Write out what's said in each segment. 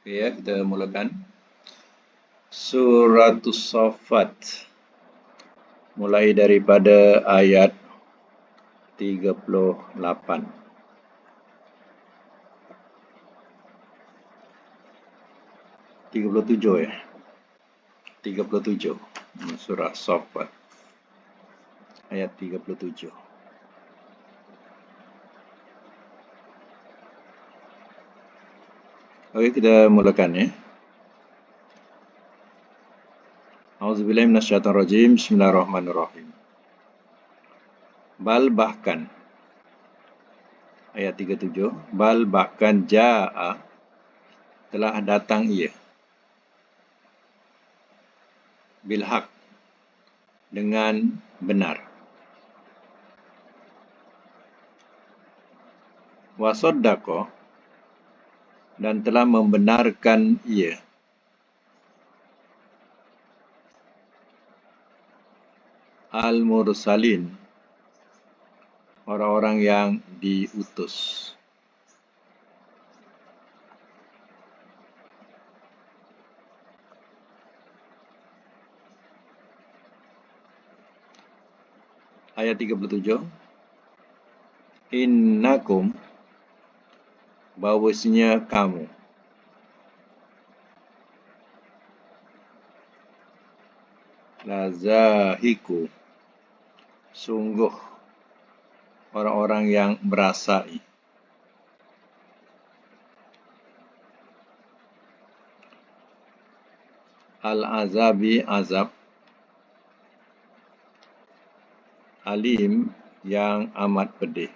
Ya, kita mulakan. Suratus Saffat. Mulai daripada ayat 38. 37 ya. 37. Surah Saffat. Ayat 37. Oke, kita mulakan ya. Auzubillahi minasyaitonirrajim. Bismillahirrahmanirrahim. Bal bahkan. Ayat 37. Bal bahkan ja'a. Telah datang ia. Bilhaq. Dengan benar. Wasaddaqa. Dan telah membenarkan ia. Al-Mursalin, orang-orang yang diutus. Ayat 37. Innakum, bahwasanya kamu. Lazahiku, sungguh orang-orang yang merasai. Al-azabi, azab. Alim, yang amat pedih.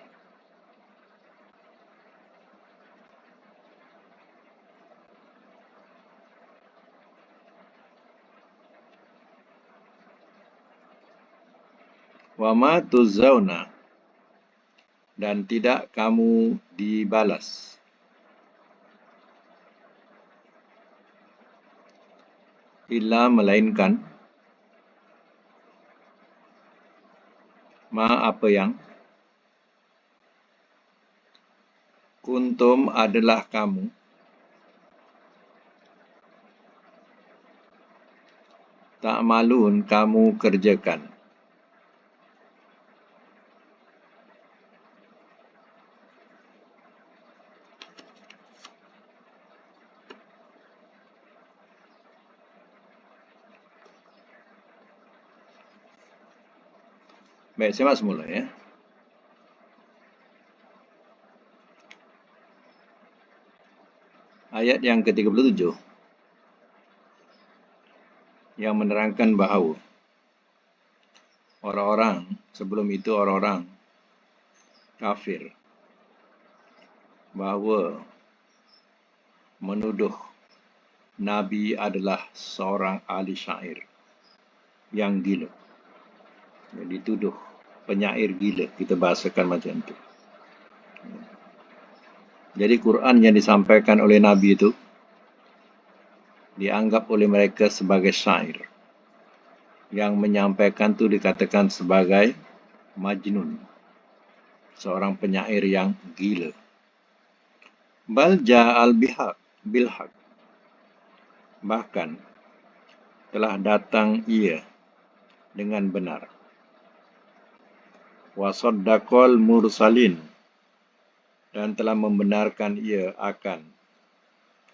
Wa ma tuzzauna, dan tidak kamu dibalas. Illa, melainkan. Ma, apa yang. Kuntum, adalah kamu. Ta'malun, kamu kerjakan. Baik, saya masuk mula ya. Ayat yang ke-37 yang menerangkan bahawa orang-orang sebelum itu orang-orang kafir bahawa menuduh Nabi adalah seorang ahli syair yang gila. Jadi dituduh penyair gila, kita bahasakan macam itu. Jadi Quran yang disampaikan oleh Nabi itu dianggap oleh mereka sebagai syair. Yang menyampaikan itu dikatakan sebagai majnun, seorang penyair yang gila. Bal ja'al bilhaq, bahkan telah datang ia dengan benar. Wa saddaqal mursalin, dan telah membenarkan ia akan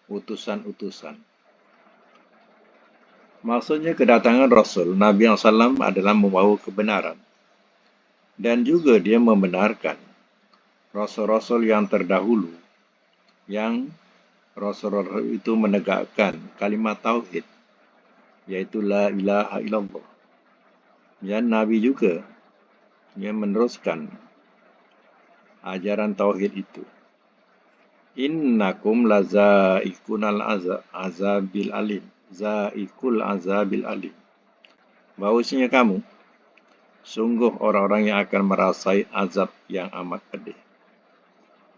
utusan-utusan. Maksudnya kedatangan Rasul Nabi SAW adalah membawa kebenaran, dan juga dia membenarkan Rasul-Rasul yang terdahulu, yang Rasul-Rasul itu menegakkan kalimat tauhid, yaitu la ilaha illallah. Dan Nabi juga yang meneruskan ajaran tauhid itu. Innakum lazaikunal azabil alim. Zaikul azabil alim. Bahwasanya kamu sungguh orang-orang yang akan merasai azab yang amat pedih.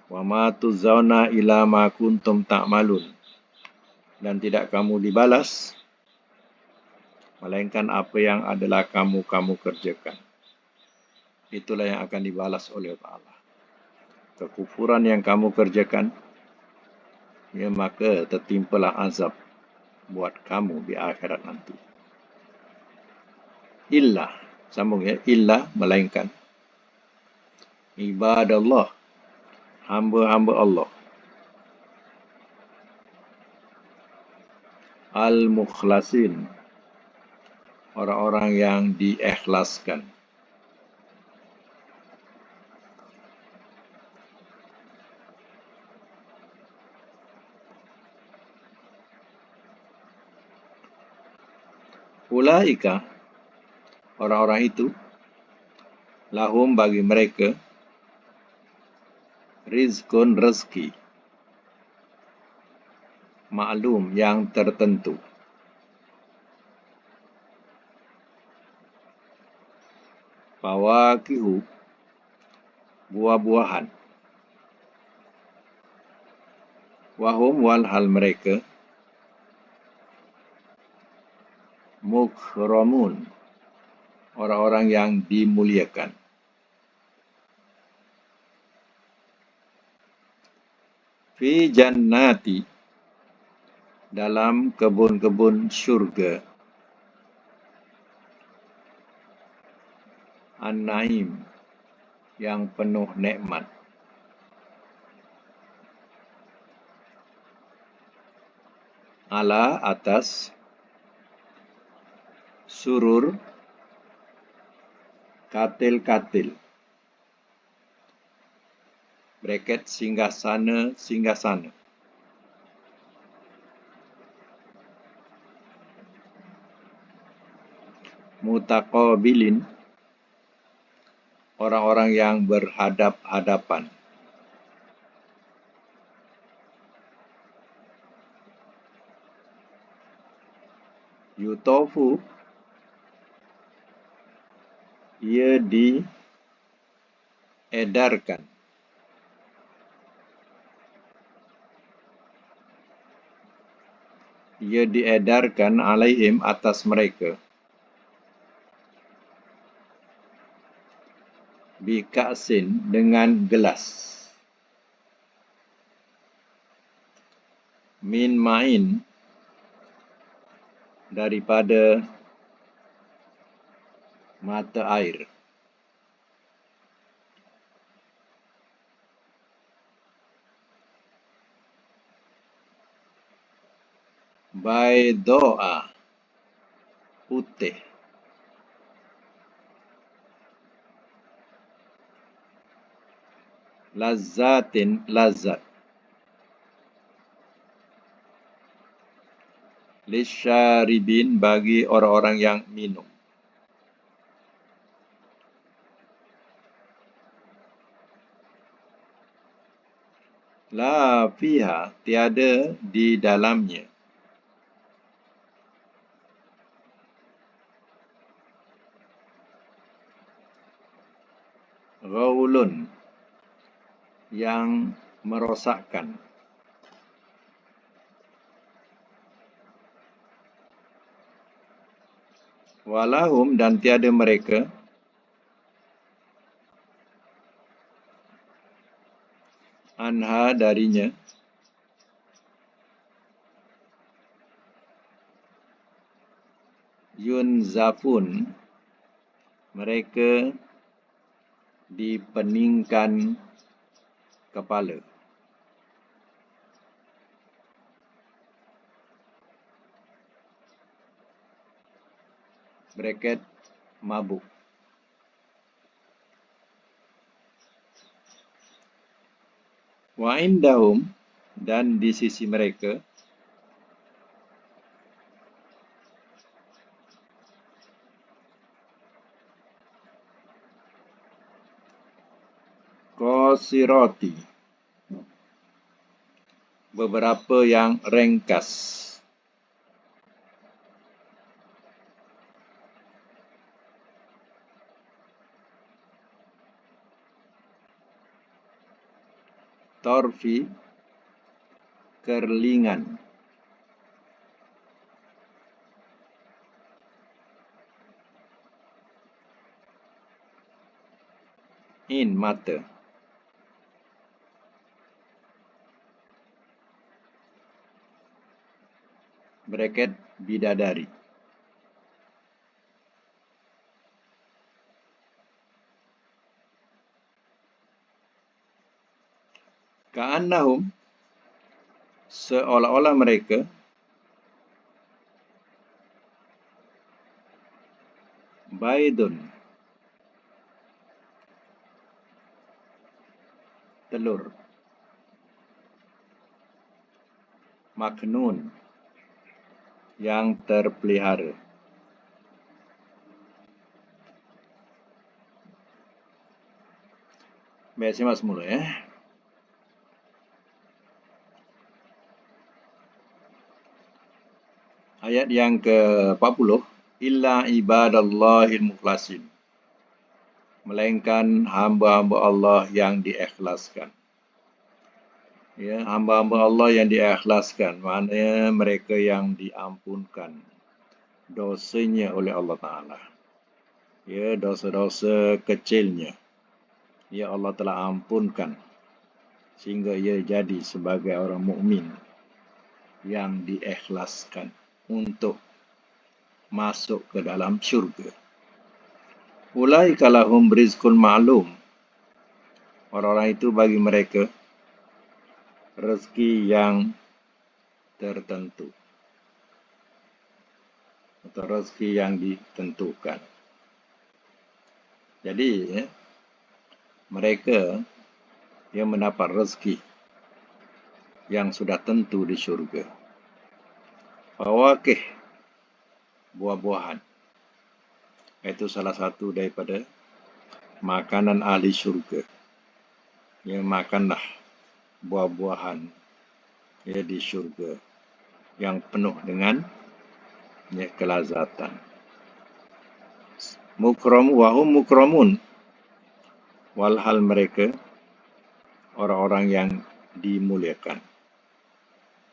Wa ma tuzzauna ila ma kuntum ta'malun, dan tidak kamu dibalas melainkan apa yang adalah kamu kerjakan. Itulah yang akan dibalas oleh Allah. Kekufuran yang kamu kerjakan, ya maka tertimpalah azab buat kamu di akhirat nanti. Illa, sambung ya, illa melainkan ibadallah, hamba-hamba Allah, al-mukhlasin, orang-orang yang diikhlaskan. Ulaika, orang-orang itu, lahum bagi mereka, rizkun rezeki, maklum yang tertentu. Fawakihu, buah-buahan. Wahum walhal mereka, mukhramun, orang-orang yang dimuliakan. Fi jannati, dalam kebun-kebun syurga. An-Naim, yang penuh nikmat. Ala, atas, surur, katil-katil. Bracket singgasana, singgasana. Mutaqabilin, orang-orang yang berhadap-hadapan. Yutofu, ia diedarkan. Ia diedarkan alaihim atas mereka. Bika'sin, dengan gelas. Min ma'in, daripada mata air. Baidoa, putih. Lazzatin, lazat. Lisyaribin, bagi orang-orang yang minum. La fiha, tiada di dalamnya. Ghaulun, yang merosakkan. Walahum, dan tiada mereka, anha, darinya, yunzafun, mereka dipeningkan kepala. Bracket mabuk. Wa indahum, dan di sisi mereka, qasirati, beberapa yang ringkas. Torfi, kerlingan. In, mata. bracket bidadari. Ka'annahum, seolah-olah mereka, baidun, telur, maknun, yang terpelihara. Baik, simak semula ya. Ayat yang ke-40, illa ibadallahil mukhlasin, melainkan hamba-hamba Allah yang diikhlaskan. Ya, hamba-hamba Allah yang diikhlaskan, maknanya mereka yang diampunkan dosanya oleh Allah Ta'ala. Ya, dosa-dosa kecilnya, ya Allah telah ampunkan sehingga ia jadi sebagai orang mukmin yang diikhlaskan untuk masuk ke dalam syurga. Ulaika lahum rizqun ma'lum. Orang-orang itu bagi mereka rezeki yang tertentu atau rezeki yang ditentukan. Jadi ya, mereka yang mendapat rezeki yang sudah tentu di syurga. Fawakih, buah-buahan, itu salah satu daripada makanan ahli syurga. Ya, makanlah buah-buahan ya di syurga yang penuh dengan ya, kelazatan. Wahum mukramun, walhal mereka orang-orang yang dimuliakan.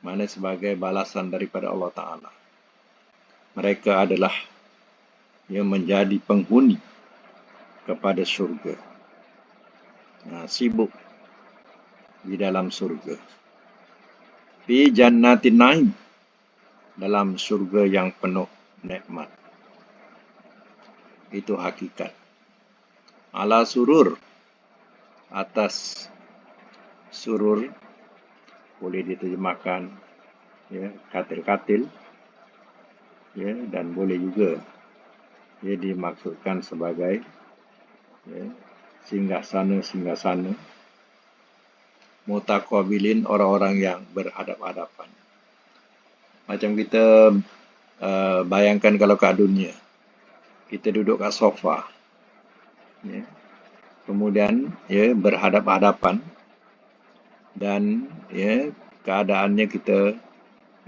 Mana sebagai balasan daripada Allah Ta'ala. Mereka adalah yang menjadi penghuni kepada syurga. Sibuk di dalam syurga. Fi jannatin naim, dalam syurga yang penuh nikmat. Itu hakikat. Ala surur, atas surur, boleh diterjemahkan ya, katil-katil ya, dan boleh juga ya, dimaksudkan sebagai ya, singgah-sana mutaqabilin, orang-orang yang berhadap-hadapan. Macam kita bayangkan kalau kat dunia kita duduk kat sofa ya, kemudian ya, berhadap-hadapan dan ya, keadaannya kita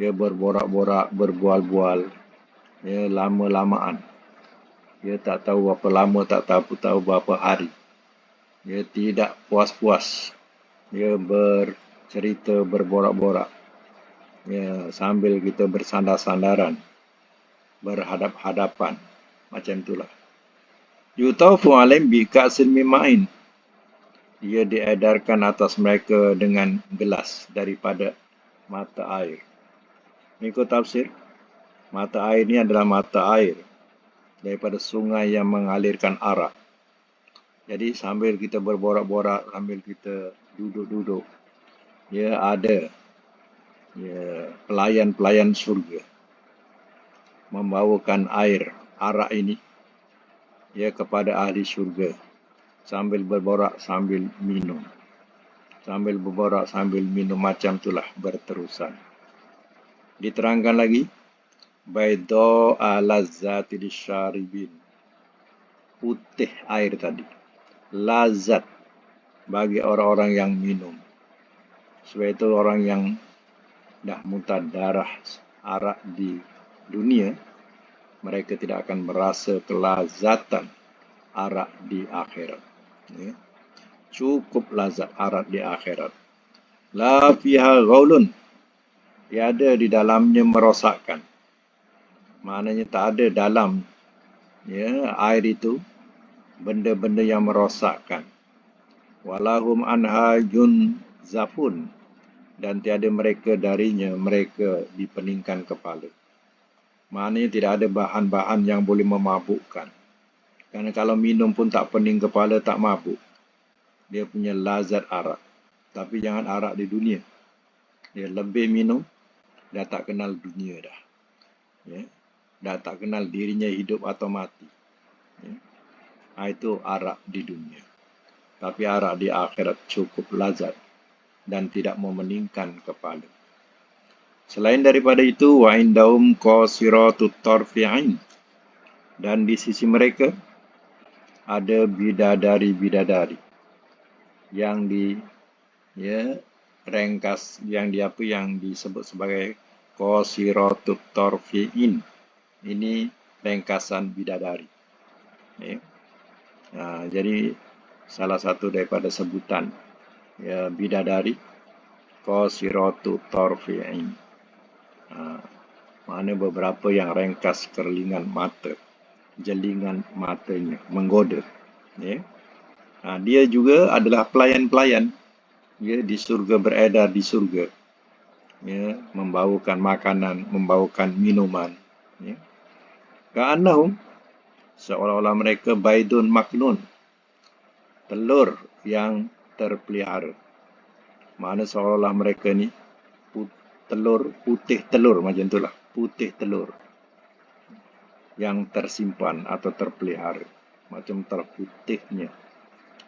ya, berborak-borak, berbual-bual ya, lama-lamaan. Ya, tak tahu berapa lama, tak tahu berapa hari. Ya, tidak puas-puas. Ya, bercerita, berborak-borak. Ya, sambil kita bersandar-sandaran, berhadap-hadapan. Macam itulah. Yutaufu alaihim bi ka'sin min ma'in. Ia diedarkan atas mereka dengan gelas daripada mata air. Mengikut tafsir, mata air ini adalah mata air daripada sungai yang mengalirkan arak. Jadi sambil kita berborak-borak, sambil kita duduk-duduk, ya ada ya, pelayan-pelayan surga membawakan air arak ini ya kepada ahli syurga, sambil berborak sambil minum, sambil berborak sambil minum, macam itulah berterusan. Diterangkan lagi, baidha alazzati lisyaribin, putih air tadi, lazat bagi orang-orang yang minum. Sebab itu orang yang dah muntah darah arak di dunia, mereka tidak akan merasa kelazatan arak di akhirat. Ya. Cukup lazat arak di akhirat. La fiha ghaulun, tiada di dalamnya merosakkan. Maknanya tak ada dalam ya, air itu benda-benda yang merosakkan. Walahum anha yunzafun, dan tiada mereka darinya mereka dipeningkan kepala. Maknanya tidak ada bahan-bahan yang boleh memabukkan. Kerana kalau minum pun tak pening kepala, tak mabuk. Dia punya lazat arak. Tapi jangan arak di dunia. Dia lebih minum, dah tak kenal dunia dah. Ya. Dah tak kenal dirinya hidup atau mati. Ya. Itu arak di dunia. Tapi arak di akhirat cukup lazat dan tidak memeningkan kepala. Selain daripada itu, wa indahum qasiratut tarfi'ain. Dan di sisi mereka ada bidadari-bidadari yang ringkas, yang disebut sebagai qasiratut tarfi'in. Ini ringkasan bidadari. Ya. Jadi salah satu daripada sebutan bidadari qasiratut tarfi'in. Mana beberapa yang ringkas kerlingan mata, jelingan matanya, menggoda. Ya. Dia juga adalah pelayan-pelayan di surga, beredar di surga. Ya, membawakan makanan, membawakan minuman. Ya. Ka'annahum, seolah-olah mereka baidun maknun, telur yang terpelihara. Mana seolah-olah mereka ni putih telur macam itulah, putih telur yang tersimpan atau terpelihara, macam terputihnya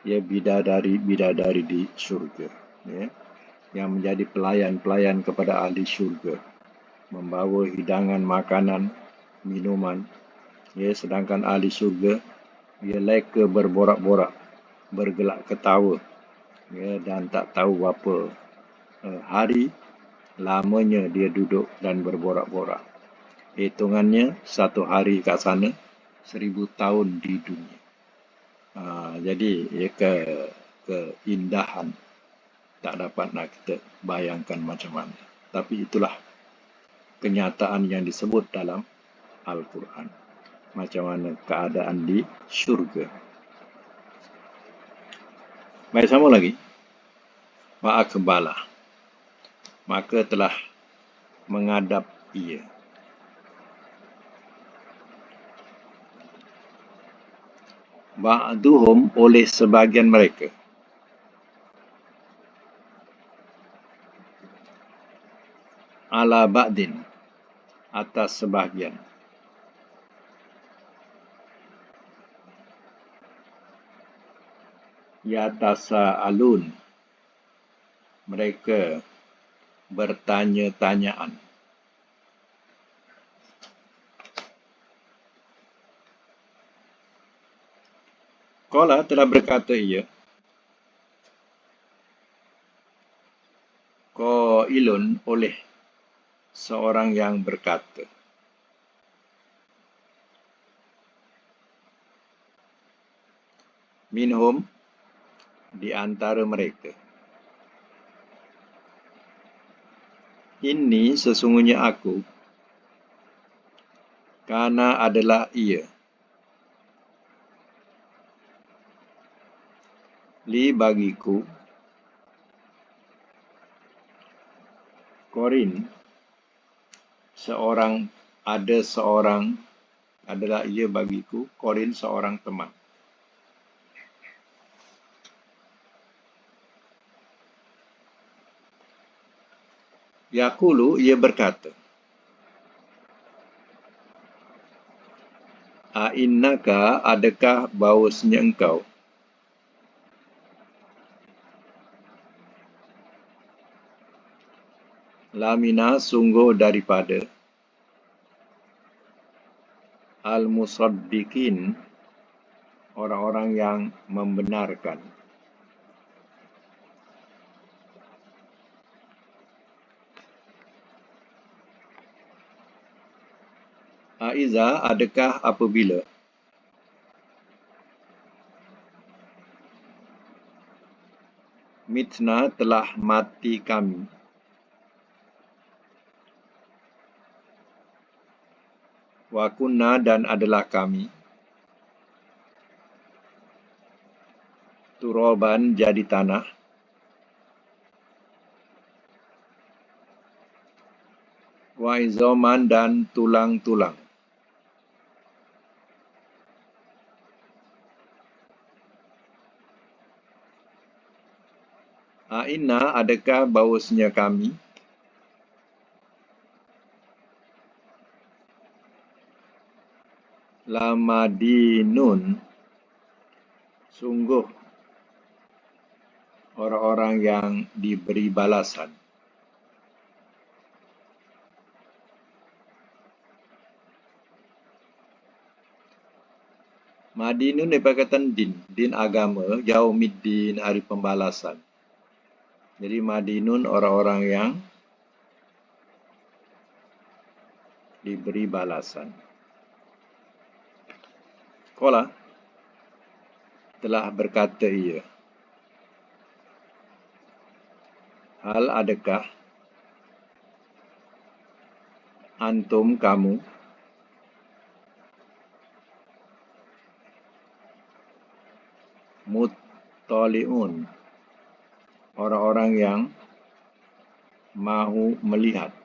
bidadari-bidadari di syurga, yang menjadi pelayan-pelayan kepada ahli syurga, membawa hidangan makanan, minuman, sedangkan ahli syurga leka berborak-borak, bergelak ketawa, dan tak tahu berapa hari lamanya dia duduk dan berborak-borak. Hitungannya satu hari kat sana, 1000 tahun di dunia. Jadi keindahan tak dapat nak kita bayangkan macam mana. Tapi itulah kenyataan yang disebut dalam Al-Quran. Macam mana keadaan di syurga. Baik, sama lagi. Fa'akbala, maka telah menghadap ia. Ba'duhum, oleh sebahagian mereka. Ala ba'din, atas sebahagian. Yatasa'alun, mereka bertanya-tanyaan. Qala, telah berkata ia, qailun, oleh seorang yang berkata, minhum, di antara mereka, ini sesungguhnya aku, karena adalah ia, li bagiku, korin, seorang adalah ia bagiku, korin, seorang teman. Yaqulu, ia berkata, A'innaka, adakah bahawasanya engkau, lamina, sungguh daripada, al-musaddiqin, orang-orang yang membenarkan. Aiza, adakah apabila, mitna, telah mati kami, wa kunna, dan adalah kami, turoban, jadi tanah, Waizoman dan tulang-tulang. Aina, adakah bahawasanya kami? Lamadinun, sungguh orang-orang yang diberi balasan. Madinun daripada kata din agama, yaumiddin, hari pembalasan. Jadi madinun orang-orang yang diberi balasan. Qala, telah berkata ia, hal adakah antum kamu muttali'un, orang-orang yang mahu melihat.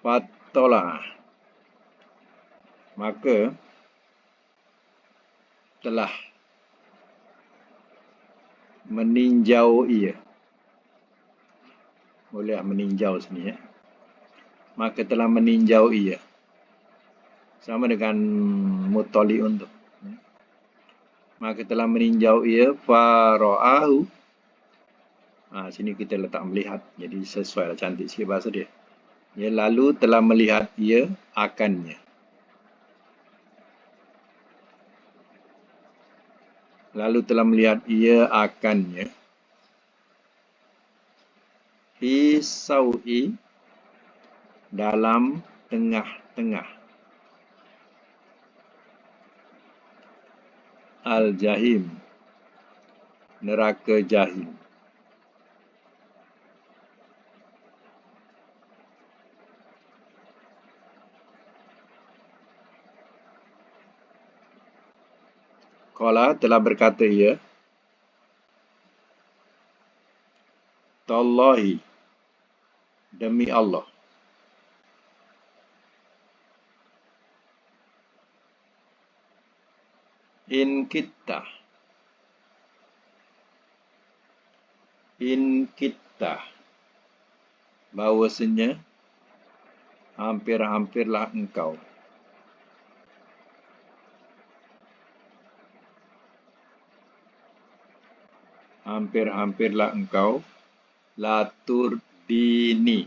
Fatolah, maka telah meninjau ia. Boleh meninjau sini ya. Maka telah meninjau ia. Sama dengan mutali'un tu. Maka telah meninjau ia fara'ahu. Sini kita letak melihat. Jadi sesuai lah, cantik sikit bahasa dia. Ya, lalu telah melihat ia akannya. Lalu telah melihat ia akannya. Fi sau'i, dalam tengah-tengah. Al-Jahim, neraka Jahim. Qala, telah berkata ia, Tallahi, demi Allah. In kita, bahawasanya hampir-hampirlah engkau. Hampir-hampirlah engkau. Latur dini,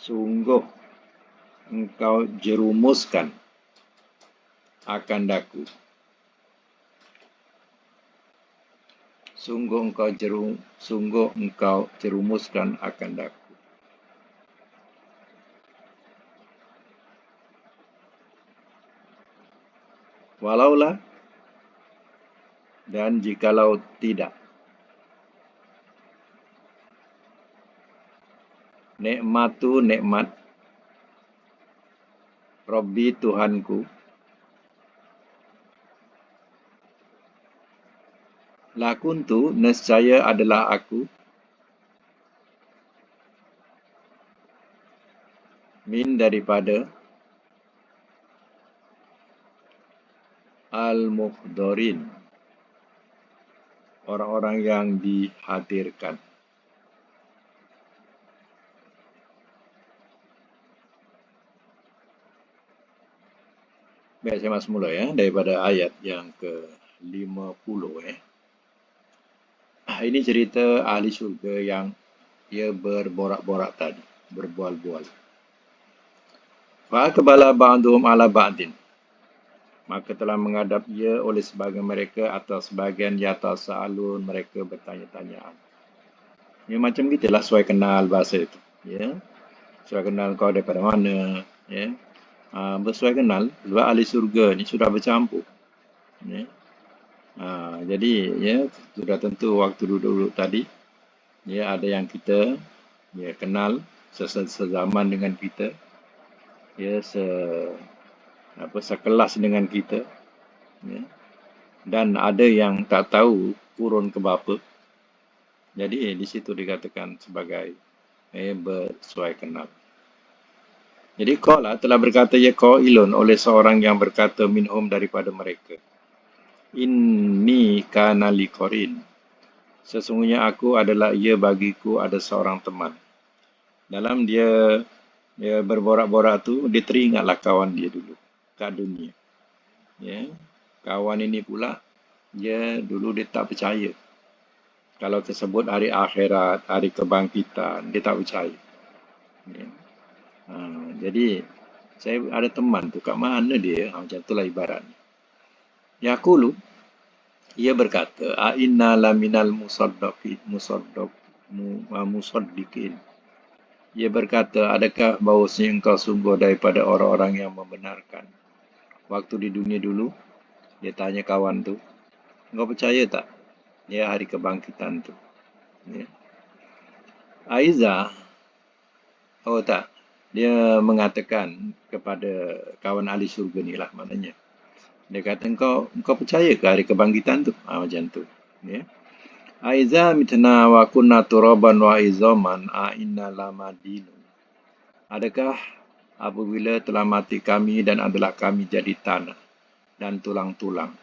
sungguh engkau jerumuskan akan daku. Sungguh engkau jerumuskan akan daku. Walaulah, dan jikalau tidak, nikmatu, nikmat Rabbi, Tuhanku, lakuntu, nescaya adalah aku, min, daripada al-muhdorin, orang-orang yang dihadirkan. Baik, saya masuk mula ya, daripada ayat yang ke-50 Ini cerita ahli syurga yang ia berborak-borak tadi, berbual-bual. Fa aqbala ba'duhum ala ba'din, maka telah menghadap ia oleh sebagian mereka atau sebagian yatasaalun, mereka bertanya-tanyaan. Ya, macam gitulah suai kenal bahasa itu, ya. Suai kenal kau daripada mana, ya. Bersuai kenal, sebab ahli surga ni sudah bercampur, ya. Jadi ya, sudah tentu waktu duduk-duduk tadi, ya, ada yang kita kenal sezaman dengan kita, ya, sekelas dengan kita, Ya. Dan ada yang tak tahu kurun ke berapa. Jadi di situ dikatakan sebagai bersuai kenal. Jadi qala telah berkata ya qailun oleh seorang yang berkata minhum daripada mereka. Inni kana liqarin. Sesungguhnya aku adalah ia bagiku ada seorang teman. Dalam dia berborak-borak tu, dia teringatlah kawan dia dulu kat dunia. Ya. Kawan ini pula, dia tak percaya. Kalau tersebut hari akhirat, hari kebangkitan, dia tak percaya. Ya. Ha, jadi, saya ada teman tu, kat mana dia? Macam itulah ibaratnya. Yaqulu, ia berkata, A'inna laminal musaddiqin. Ia berkata, adakah bahawasanya engkau sungguh daripada orang-orang yang membenarkan? Waktu di dunia dulu, dia tanya kawan tu, engkau percaya tak? Ya, hari kebangkitan tu. Ya. Aiza, oh tak, dia mengatakan kepada kawan ahli syurga ni lah maknanya. Dia kata, engkau percaya ke hari kebangkitan tu? Macam tu. Ya. Aiza mitna wa kunna turaban wa izaman inna lamadinun. Adakah apabila telah mati kami dan adalah kami jadi tanah dan tulang-tulang.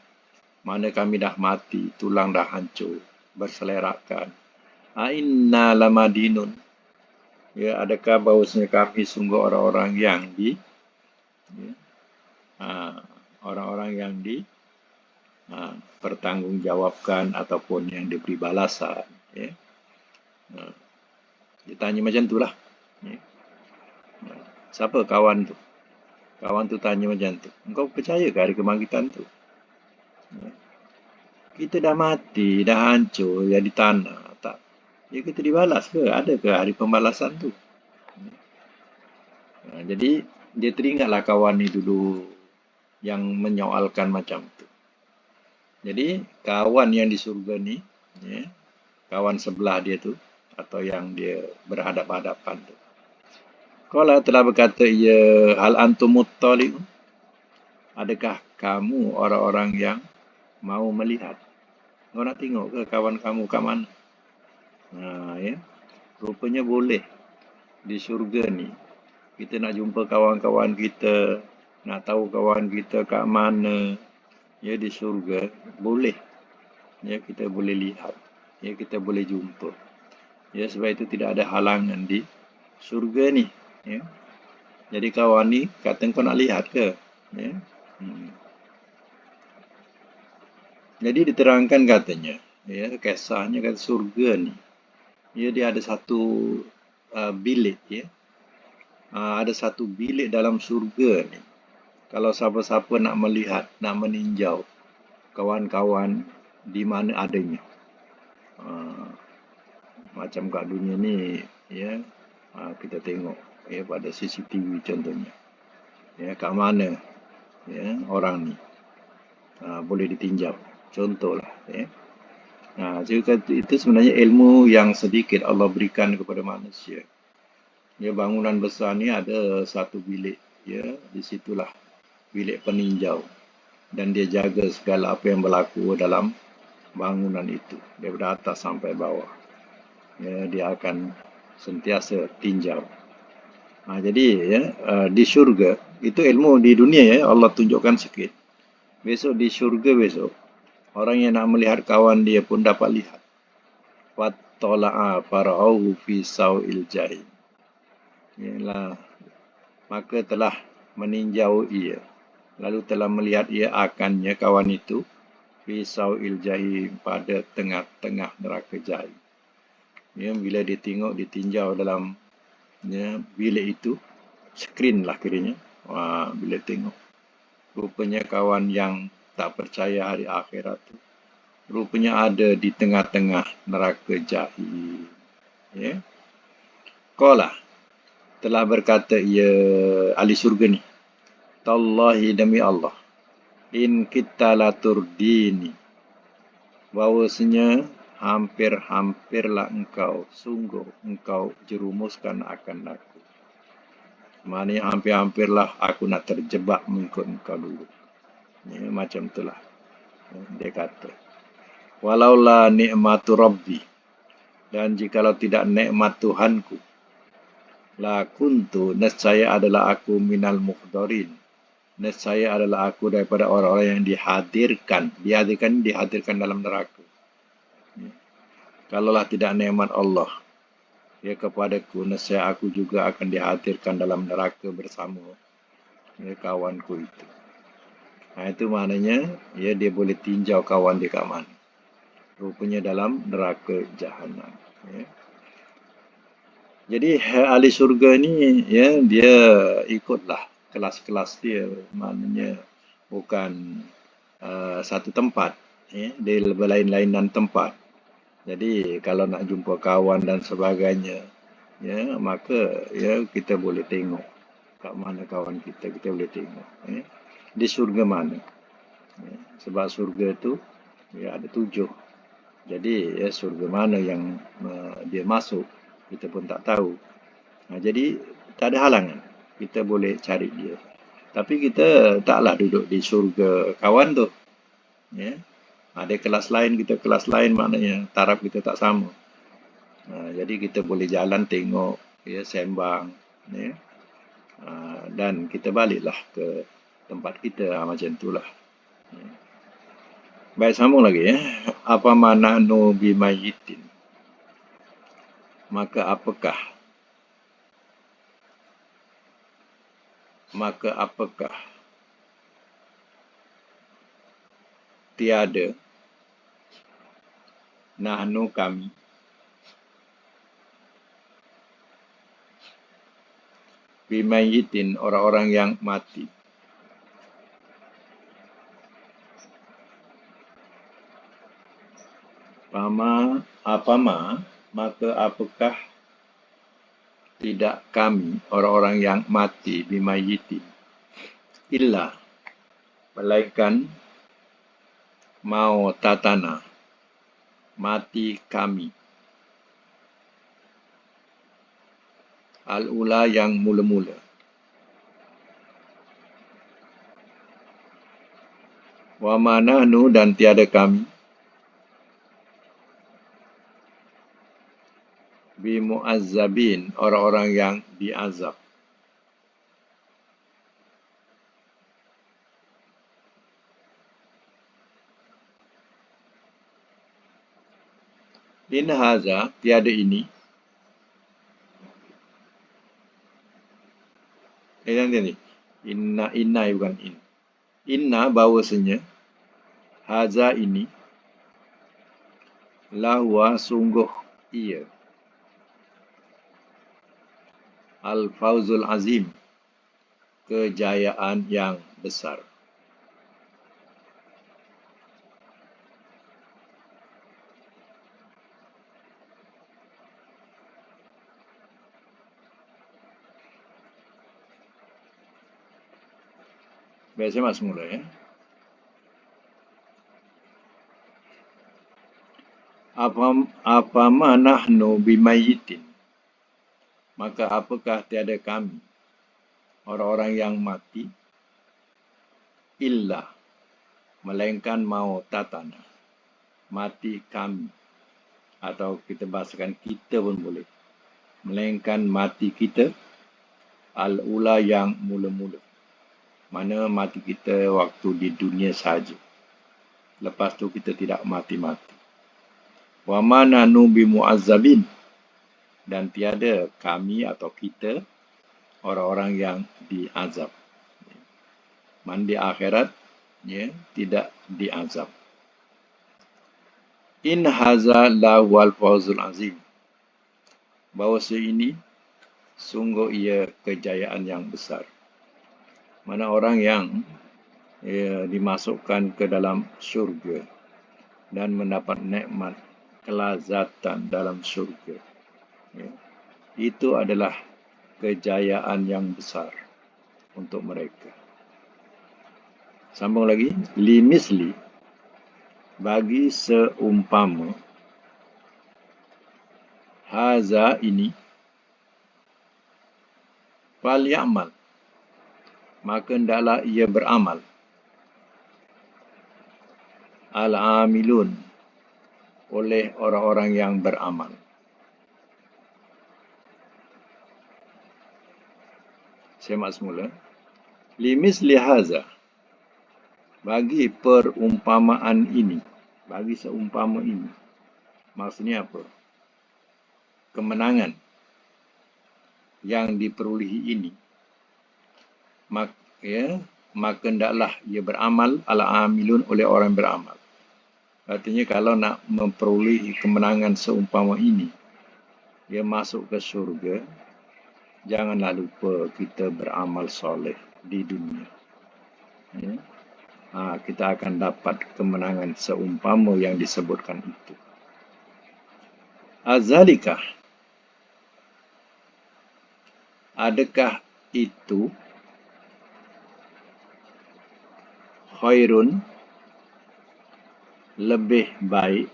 Mana kami dah mati, tulang dah hancur, berselerakkan. Inna lamadinun. Ya, adakah bahawasanya kami sungguh orang-orang yang ya, orang-orang yang pertanggungjawabkan ataupun yang diberi balasan. Ya. Dia tanya macam itulah. Ya. Siapa kawan tu? Kawan tu tanya macam tu. Engkau percaya ke hari kebangkitan tu? Ya. Kita dah mati, dah hancur, jadi tanah. Tak. Ya kita dibalas ke? Ada ke hari pembalasan tu? Jadi, dia teringatlah kawan ni dulu yang menyoalkan macam tu. Jadi, kawan yang di surga ni, ya, kawan sebelah dia tu, atau yang dia berhadap-hadapan tu. Qala telah berkata, ya hal antum muttali'un. Adakah kamu orang-orang yang mau melihat? Kau nak tengok ke kawan kamu kat mana? Ya. Rupanya boleh di syurga ni. Kita nak jumpa kawan-kawan kita, nak tahu kawan kita kat mana, ya di syurga, boleh. Ya kita boleh lihat, ya kita boleh jumpa. Ya sebab itu tidak ada halangan di syurga ni. Ya. Jadi kawan ni kata kau nak lihat ke? Ya. Jadi diterangkan katanya, ya kisahnya kata surga ni, ya dia ada satu bilik, ya. Ada satu bilik dalam surga ni. Kalau siapa-siapa nak melihat, nak meninjau kawan-kawan di mana adanya. Macam kat dunia ni, ya, kita tengok ya pada CCTV contohnya. Ya, kat mana ya orang ni boleh ditinjau. Contohlah, ya. Itu sebenarnya ilmu yang sedikit Allah berikan kepada manusia. Ya, bangunan besar ni ada satu bilik, ya, di situlah bilik peninjau. Dan dia jaga segala apa yang berlaku dalam bangunan itu. Daripada atas sampai bawah. Ya, dia akan sentiasa tinjau. Jadi ya, di syurga, itu ilmu di dunia ya, Allah tunjukkan sikit. Besok di syurga besok, orang yang nak melihat kawan dia pun dapat lihat. Wattala'a fara'auhu fi saw'il jahim. Yalah, maka telah meninjau ia. Lalu telah melihat ia akannya kawan itu pisau iljahim pada tengah-tengah neraka jahim. Ya, bila ditinjau dalam ya, bilik itu, skrin lah kiranya. Bila tengok, rupanya kawan yang tak percaya hari akhirat tu, rupanya ada di tengah-tengah neraka jahim. Ya. Qala telah berkata ia ahli surga ni, Tallahi demi Allah, in kita la turdini, bahawasanya hampir-hampirlah engkau, sungguh engkau jerumuskan akan aku. Maknanya hampir-hampirlah aku nak terjebak mengikut engkau dulu. Ya, macam itulah. Dia kata, walaulah ni'matu rabbi, dan jikalau tidak nikmat Tuhanku, la kuntu, nescaya adalah aku minal muhdarin, nescaya adalah aku daripada orang-orang yang dihadirkan dalam neraka. Kalaulah tidak nikmat Allah ya kepadaku, nescaya aku juga akan dihadirkan dalam neraka bersama ya, kawanku itu. Nah, itu maknanya ya dia boleh tinjau kawan dia kat mana. Rupanya dalam neraka jahanam. Ya. Jadi ahli surga ni ya dia ikutlah kelas-kelas dia, maknanya bukan satu tempat, ya, dia berlain-lainan tempat. Jadi kalau nak jumpa kawan dan sebagainya, ya maka ya kita boleh tengok kat mana kawan kita, kita boleh tengok. Ya. Di surga mana? Ya. Sebab surga tu ya ada 7. Jadi ya surga mana yang dia masuk kita pun tak tahu. Nah, jadi tak ada halangan. Kita boleh cari dia. Tapi kita taklah duduk di surga kawan tu. Ya. Ada kelas lain, kita kelas lain, maknanya taraf kita tak sama. Jadi kita boleh jalan tengok, ya, sembang. Ya. Dan kita baliklah ke tempat kita. Macam itulah. Ya. Baik, sambung lagi ya. Apa mana nu bimayitin? Maka apakah tiada nahnu kami bimayitin orang-orang yang mati. Maka apakah tidak kami orang-orang yang mati bimayitin illa melainkan mau tatana mati kami al-ula yang mula-mula. Wa manahnu dan tiada kami bimuazzabin orang-orang yang diazab. In haza tiada ini. Nanti. Inna bukan in. Inna bahawasanya haza ini lahwa sungguh ia al-fawzul azim kejayaan yang besar. Baik, saya masuk mula ya. Apa manahnu bimayitin? Maka apakah tiada kami orang-orang yang mati illa melainkan mau tatana mati kami, atau kita bahasakan kita pun boleh, melainkan mati kita al-ula yang mula-mula. Mana mati kita waktu di dunia saja. Lepas tu kita tidak mati-mati. Wa mana nu bimuazzabin, dan tiada kami atau kita orang-orang yang diazab. Mandi akhirat ya, tidak diazab. In haza la wal fawzul azim. Bahawa ini sungguh ia kejayaan yang besar. Mana orang yang dimasukkan ke dalam syurga dan mendapat nikmat kelazatan dalam syurga. Ya. Itu adalah kejayaan yang besar untuk mereka. Sambung lagi. Limisli, bagi seumpama haza ini, fal ya'mal, maka hendaklah ia beramal. al-amilun, oleh orang-orang yang beramal. Semak semula. Limis lihaza, bagi perumpamaan ini, bagi seumpama ini. Maksudnya apa? Kemenangan yang diperolehi ini, maka hendaklah ia beramal al-amilun, oleh orang beramal. Artinya kalau nak memperolehi kemenangan seumpama ini, dia masuk ke syurga, janganlah lupa kita beramal soleh di dunia. Ya. Kita akan dapat kemenangan seumpama yang disebutkan itu. Azalikah, adakah itu khairun, lebih baik,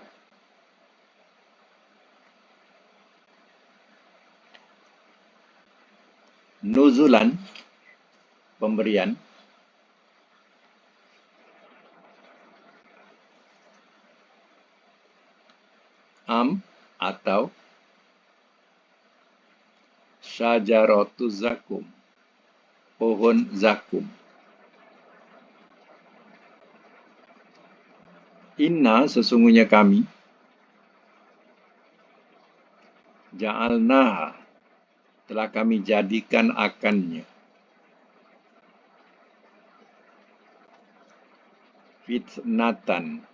nuzulan, pemberian, atau syajaratu zakum, pohon zakum. Inna, sesungguhnya kami, ja'alnaha, telah kami jadikan akannya, fitnatan,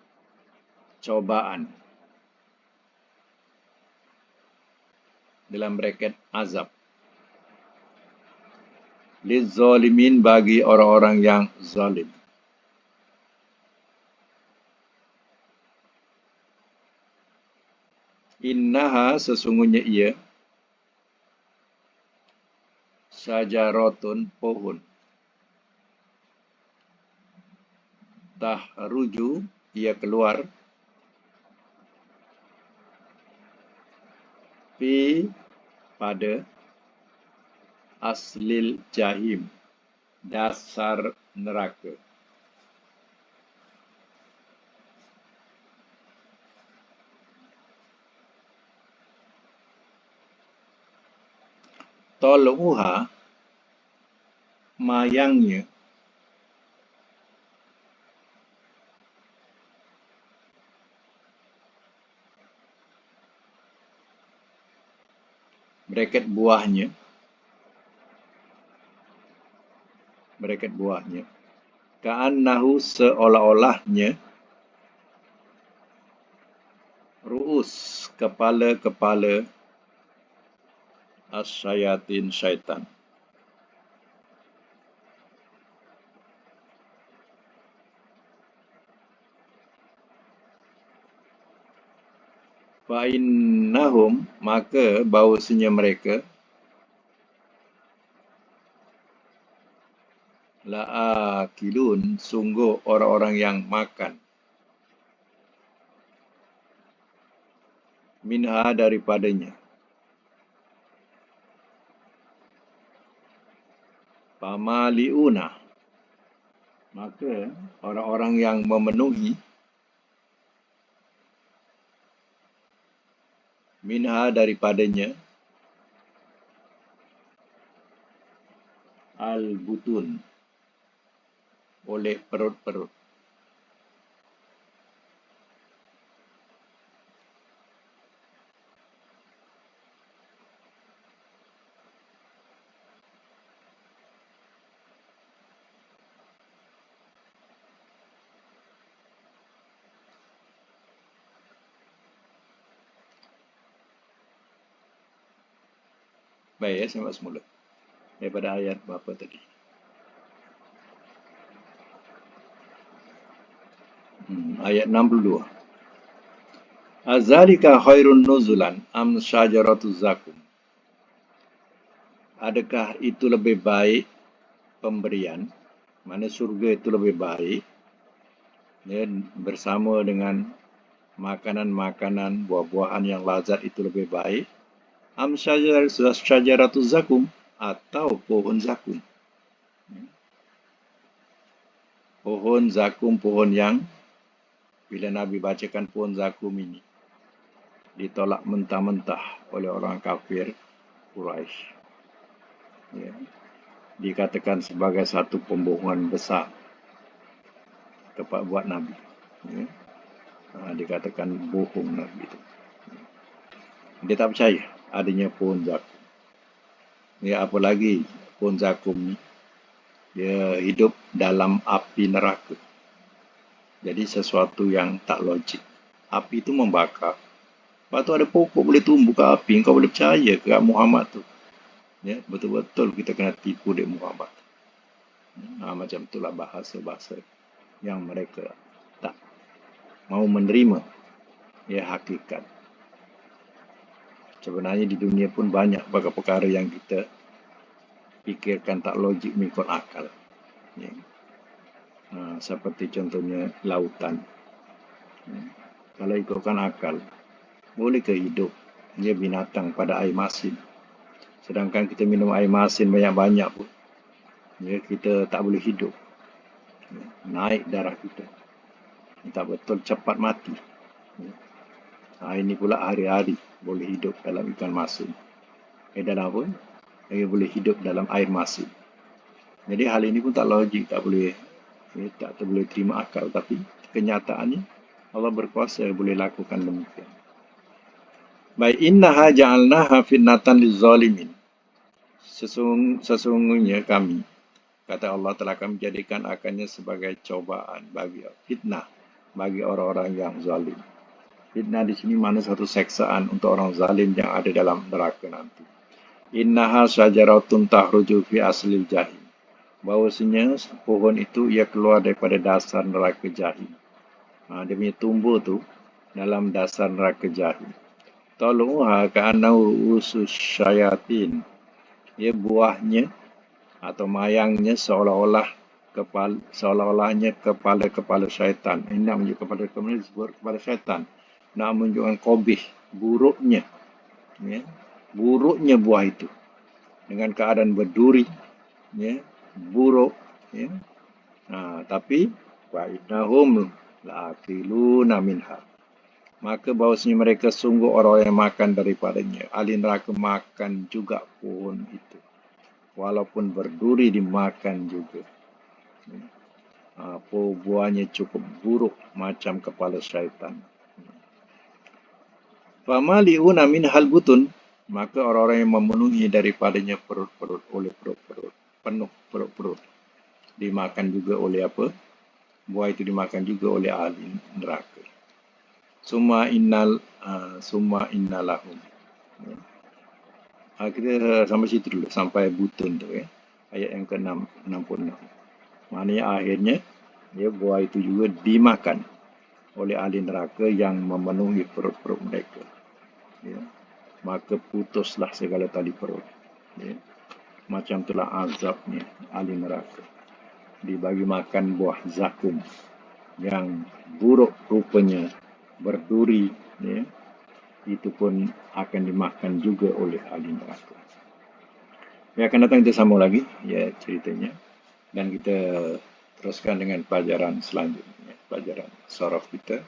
cobaan, dalam braket azab, lizzalimin, bagi orang-orang yang zalim. Innaha, sesungguhnya ia, syajaratun, pohon, tahruju, ia keluar, pada aslil jahim, dasar neraka. Tol'uha, mayangnya, braket buahnya, ka'annahu, seolah-olahnya, ru'us, kepala-kepala, asyayatin, syaitan. Fa'innahum, maka bahawasanya mereka, la'akilun, sungguh orang-orang yang makan, minha, daripadanya. Famali'una, maka orang-orang yang memenuhi, minha, daripadanya, al-butun, oleh perut-perut. Baik, saya buat semula. Daripada ayat berapa tadi? Ayat 62. Azalika khairun nuzulan am syajaratu zakum. Adakah itu lebih baik pemberian? Mana surga itu lebih baik, ya, bersama dengan makanan-makanan, buah-buahan yang lazat itu lebih baik. Am syajaratu zakum, atau pohon zakum. Pohon zakum, pohon yang bila Nabi bacakan pohon zakum ini, ditolak mentah-mentah oleh orang kafir Quraisy. Ya. Dikatakan sebagai satu pembohongan besar buat Nabi. Ya. Dikatakan bohong Nabi itu. Dia tak percaya adanya pohon zakum. Ya, apalagi pohon zakum ni, dia hidup dalam api neraka. Jadi sesuatu yang tak logik. Api itu membakar. Lepas tu ada pokok boleh tumbuh ke api. Kau boleh percaya ke Muhammad tu? Ya, betul-betul kita kena tipu dia Muhammad. Macam itulah bahasa-bahasa yang mereka tak mau menerima ya hakikat. Sebenarnya di dunia pun banyak perkara-perkara yang kita fikirkan tak logik mengikut akal. Ya. Seperti contohnya lautan. Ya. Kalau ikutkan akal, boleh ke hidup dia binatang pada air masin? Sedangkan kita minum air masin banyak-banyak pun, ya, kita tak boleh hidup. Ya. Naik darah kita. Tak betul, cepat mati. Ya. Ini pula hari-hari boleh hidup dalam ikan masin. Dalam apa? Dia boleh hidup dalam air masin. Jadi hal ini pun tak logik, tak boleh terima akal. Tapi kenyataannya Allah berkuasa boleh lakukan demikian. Baik, innaha ja'alnaha fitnatan lizzalimin. Sesungguhnya kami, kata Allah, telah kami jadikan akannya sebagai cobaan bagi fitnah bagi orang-orang yang zalim. Fitnah di sini mana satu seksaan untuk orang zalim yang ada dalam neraka nanti. Innaha syajaratun tahruju fi aslil jahim. Bahawasanya pohon itu ia keluar daripada dasar neraka jahim. Dia punya tumbuh tu dalam dasar neraka jahim. Taluha ka'annahu ru'usus syayatin. Ia buahnya atau mayangnya seolah-olahnya kepala syaitan. Ini nak menunjukkan kepala syaitan. Nak menunjukkan qabih, buruknya. Ya, buruknya buah itu. Dengan keadaan berduri, ya, buruk. Ya. Tapi wa'idnahum la'akiluna minha. Maka bahawasanya mereka sungguh orang yang makan daripadanya. Ahli neraka makan juga pohon itu. Walaupun berduri dimakan juga. Buahnya cukup buruk macam kepala syaitan. Famali'una min halbutun. Maka orang-orang yang memenuhi daripadanya perut-perut oleh perut-perut. Penuh perut-perut. Dimakan juga oleh apa? Buah itu dimakan juga oleh ahli neraka. Summa innalahum. Kita sampai situ dulu, sampai butun tu, ayat yang ke-66. Maknanya akhirnya buah itu juga dimakan oleh ahli neraka yang memenuhi perut-perut mereka. Ya. Maka putuslah segala tali perut. Ya. Macam itulah azabnya ahli neraka. Dibagi makan buah zakum yang buruk rupanya, berduri, ya. Itu pun akan dimakan juga oleh ahli neraka. Akan datang kita sambung lagi ya ceritanya, dan kita teruskan dengan pelajaran selanjutnya, pelajaran saraf kita.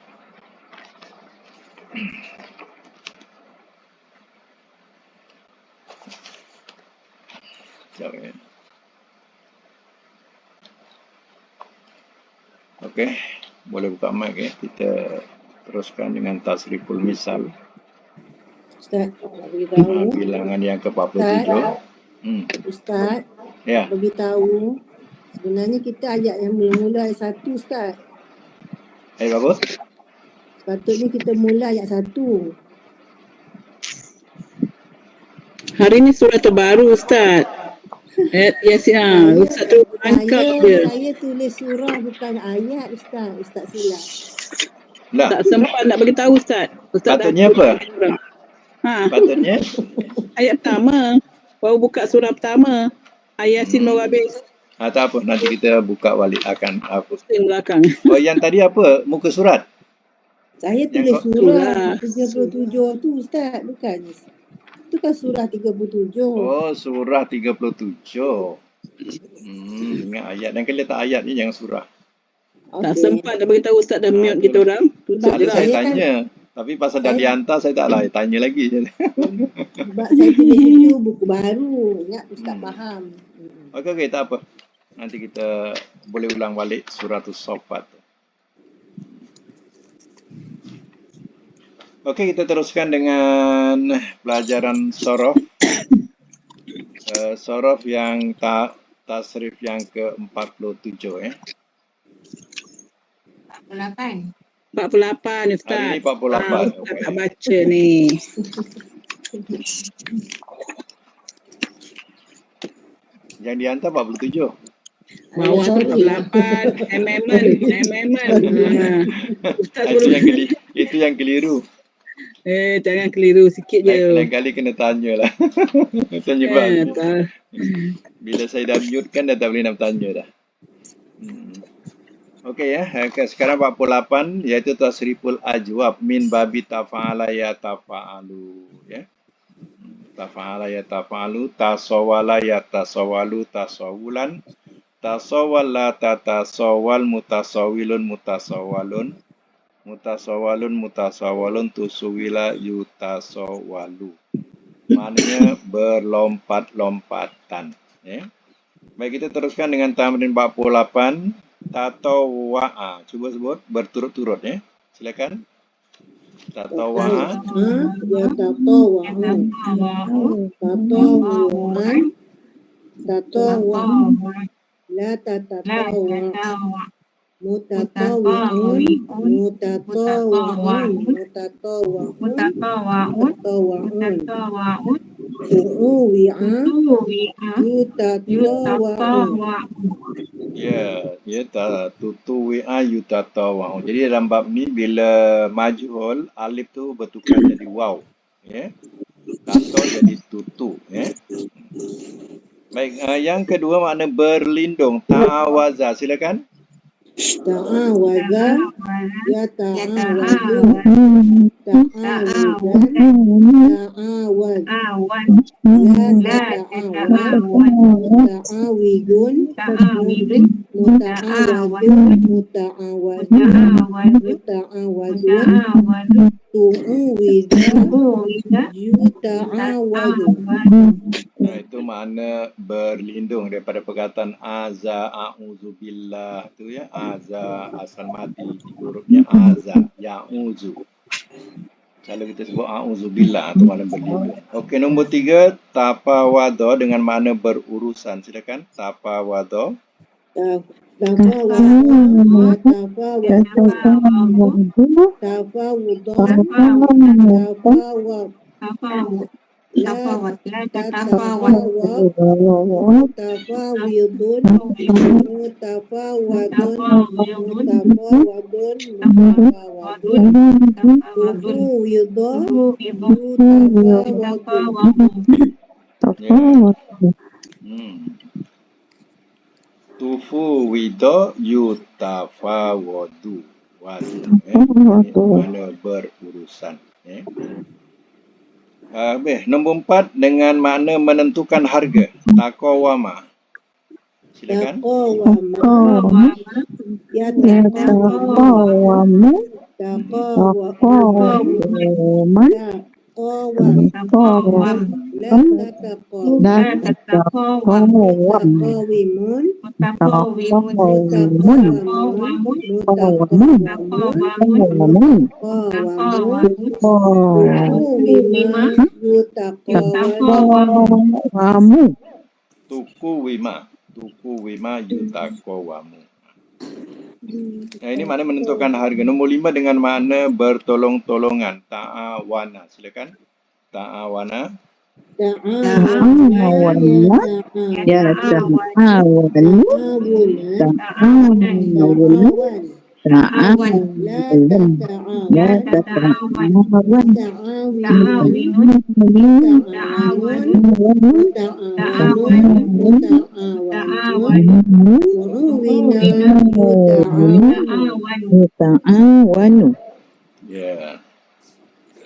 Okey, boleh buka mic ya. Kita teruskan dengan tasriful misal. Ustaz, beritahu. Bilangan yang ke-47. Ustaz, ya. Beritahu. Sebenarnya kita ayat yang mula ayat 1, Ustaz. Apa? Sepatutnya kita mula ayat 1. Hari ni surah terbaru, Ustaz. Ustaz tu angkat dia. Saya tulis surah bukan ayat, Ustaz. Ustaz silap. Tak sempat nak bagi tahu, Ustaz. Patutnya apa? Patutnya ayat pertama. Baru buka surah pertama. Ayat Yasin baru habis. Tak apa, nanti kita buka balik akan apa. Pusing belakang. Yang tadi apa? Muka surat? Saya tulis surah 37 tu, Ustaz. Bukan. Itu kan surah 37. Oh, surah 37. Ingat ayat. Dan kalau letak ayat ni jangan surah. Tak sempat dah beritahu Ustaz dah mute kita orang. Tutup Selalu je lah. saya Saya kan- tanya. Tapi pasal dah dihantar, saya tak lah tanya lagi. Sebab saya tulis itu buku baru. Ingat Ustaz faham. Okey, tak apa. Nanti kita boleh ulang balik suratus Saffat. Okey, kita teruskan dengan pelajaran sorof. Sorof yang tasrif yang ke-47 48. 48 Ustaz. Hari ni 48. Ustaz tak baca ni. Yang dihantar 47. Bawah tu 48. Amendment. Ustaz suruh. Itu yang keliru. Jangan keliru sikit je. Lain kali kena tanya lah. Tanya balik. Bila saya dah mute kan dah tak boleh nak tanya dah. Okey ya. Sekarang 48 iaitu tasriful ajwab min babi tafa'ala ya tafa'alu ya. Tafa'ala ya tafa'alu, tasawwala ya tasawwalu tasawulan, tasawwala tatasawwal mutasawwilun mutasawwalun, mutasawwalun mutasawwalun tusuwila yutasawwalu. Maknanya berlompat-lompatan ya. Baik, kita teruskan dengan tamrin 48 tatawwa'a. Cuba sebut berturut-turut ya. Silakan. Tatawwa'a. Ya tatawwa'un. Tatawwa'an. Tatawwa'. La tatatawwa'. Mutatawwi'un. Mutatawwa'un. Mutatawwa'un. Tu'uwi'a. Yutatawwa'un. Ya, tutuwi'a yutatawa'un. Jadi dalam bab ni bila majhul alif tu bertukar jadi waw. Ya. Tato jadi tutu, ya. Baik, yang kedua makna berlindung, ta'awaza. Silakan. Ta'awaza ya ta'awadu. Ta'awudan. Ta'awad. La ta'awad. Ta'awidun. Muta'awadun. Muta'awadun. Tu'uwida. Yuta'awadu. Itu makna berlindung daripada perkataan aza, a'udzubillah tu ya. Aza asal mati, hurufnya aza, ya'uzu. Kalau kita sebut a'udzubillah tu makna berlindung. Okey, nombor 3 tafawado dengan makna berurusan. Silakan. Tafawado. Tafawud, la tatafawud. Mutafawidun. Tufuwido yutafawadu. Mana berurusan. Nombor 4 dengan makna menentukan harga. Taqawama. Silakan. Taqawama. Ya taqawama. Tuku wima yutaqawamu. Ini makna menentukan harga. Nombor 5 dengan makna bertolong-tolongan. Ta'awana. Silakan. Ta'awana. Ya.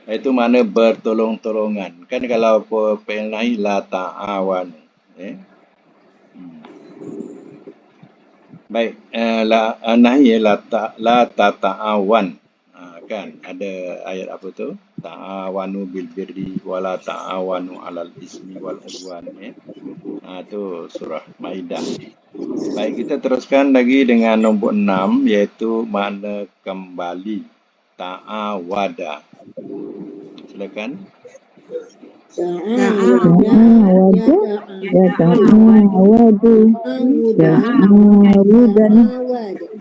Itu mana bertolong-tolongan. Kan kalau yang lain la ta'awan. Baik, nahi la tata'awan. Kan ada ayat apa tu? Ta'awanu bil birri wala ta'awanu 'alal ismi wal udwan. Tu surah Maidah. Baik, kita teruskan lagi dengan nombor 6 iaitu makna kembali. Ta'awada. Silakan. Ta'awada Yata'awadu ta'awudan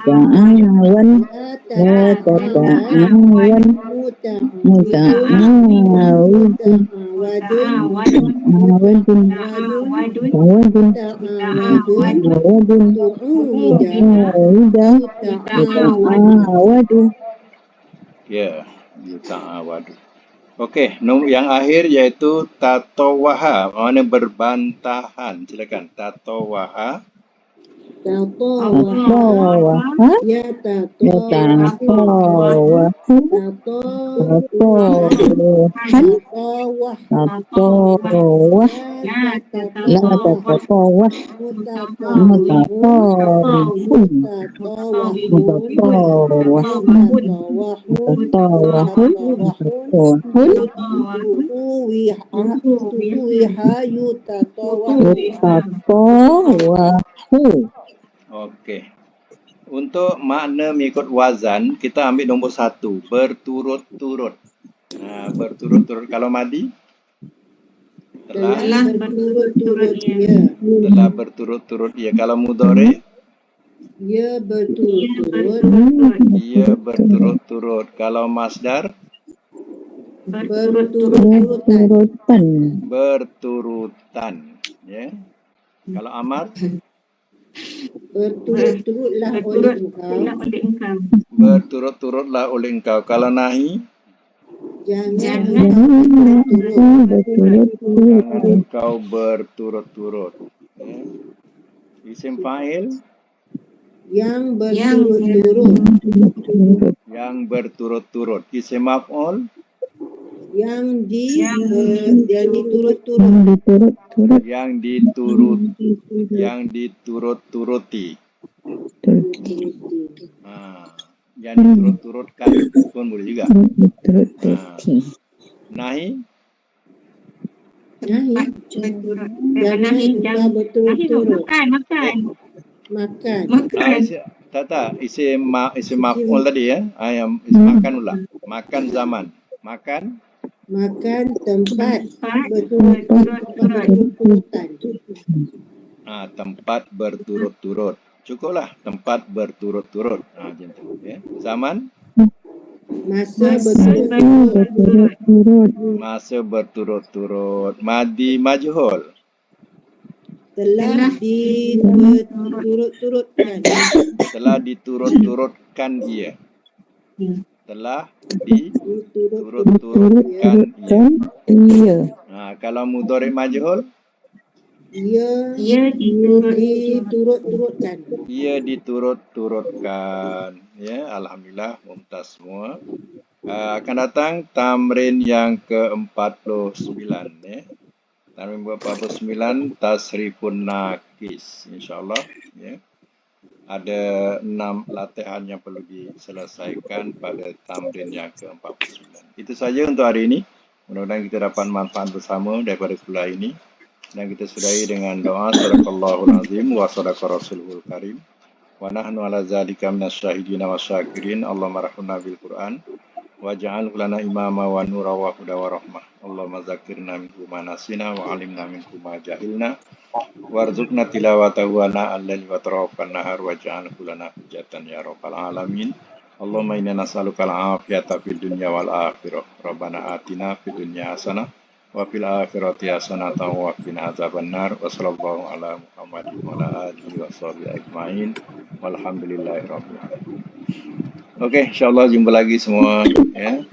ta'awan yatata'awan muta'awidun ta'awadun ta'awadun ta'awida yata'awadu. Ya, yata'awadu. Okey, yang akhir iaitu tatawaha, makna berbantahan. Silakan, tatawaha. Tatawaha Yatatawahu tatawah la tatatawah mutatawahun yutatawahu. Okey. Untuk makna mengikut wazan, kita ambil nombor 1, berturut-turut. Berturut-turut. Kalau madi? telah berturut-turut ia. Telah berturut-turut ia. Kalau mudhari? Ia berturut-turut. Ia berturut-turut. Kalau masdar? Berturut-turutan. Berturutan. Ya. Kalau amar? Berturut-turutlah oleh engkau. Berturut-turutlah oleh engkau. Kalau nahi? Jangan engkau berturut-turut. Ya. Isim fa'il? yang berturut-turut. Yang berturut-turut. Isim maf'ul? Yang diturut-turut. Yang diturut-turuti. Yang diturut-turutkan pun boleh juga. Nahi? Jangan engkau berturut-turut. Makan. Isim maf'ul tadi ya. Yang makan pula. Makan zaman. Makan tempat berturut-turutan. Tempat berturut-turut. Cukuplah tempat berturut-turut. Macam tu ya. Zaman? Masa berturut-turut. Masa berturut-turut. Madi majhul. Telah diturut-turutkan. Telah diturut-turutkan ia. Telah diturut-turutkan ia. Kalau mudhari majhul? Ia diturut-turutkan. Ia diturut-turutkan. Ya, alhamdulillah mumtaz semua. Akan datang tamrin yang ke-49 ya. Tamrin ke-49 tasrifun nakis insyaallah ya. Ada 6 latihan yang perlu diselesaikan pada tamrin yang ke-49. Itu saja untuk hari ini. Mudah-mudahan kita dapat manfaat bersama daripada kuliah ini. Dan kita sudahi dengan doa sadaqallahul azim wa sadaqa rasulul karim. Wa nahnu ala zalika minasyahidina wasyakirin. Allahumma rahmna bil Qur'an waj'al lana imama wa nura wa huda wa rahmah. Allahumma zakirna minhu ma nasina wa alimna minhu ma jahilna. Warzuqna tilawatahu ana al-laili wa tarafan nahar waj'alhu lana hujjatan ya rabbal alamin. Allahumma inna nas'aluka al-afiyata fid dunya wal akhirah. Rabbana atina fid dunya hasanah wa fil akhirati hasanatan wa qina adzabannar. Wa sallallahu ala Muhammadin wa ala alihi wa sahbihi ajmain. Walhamdulillahirabbil alamin. Okey, insyaallah jumpa lagi semua ya.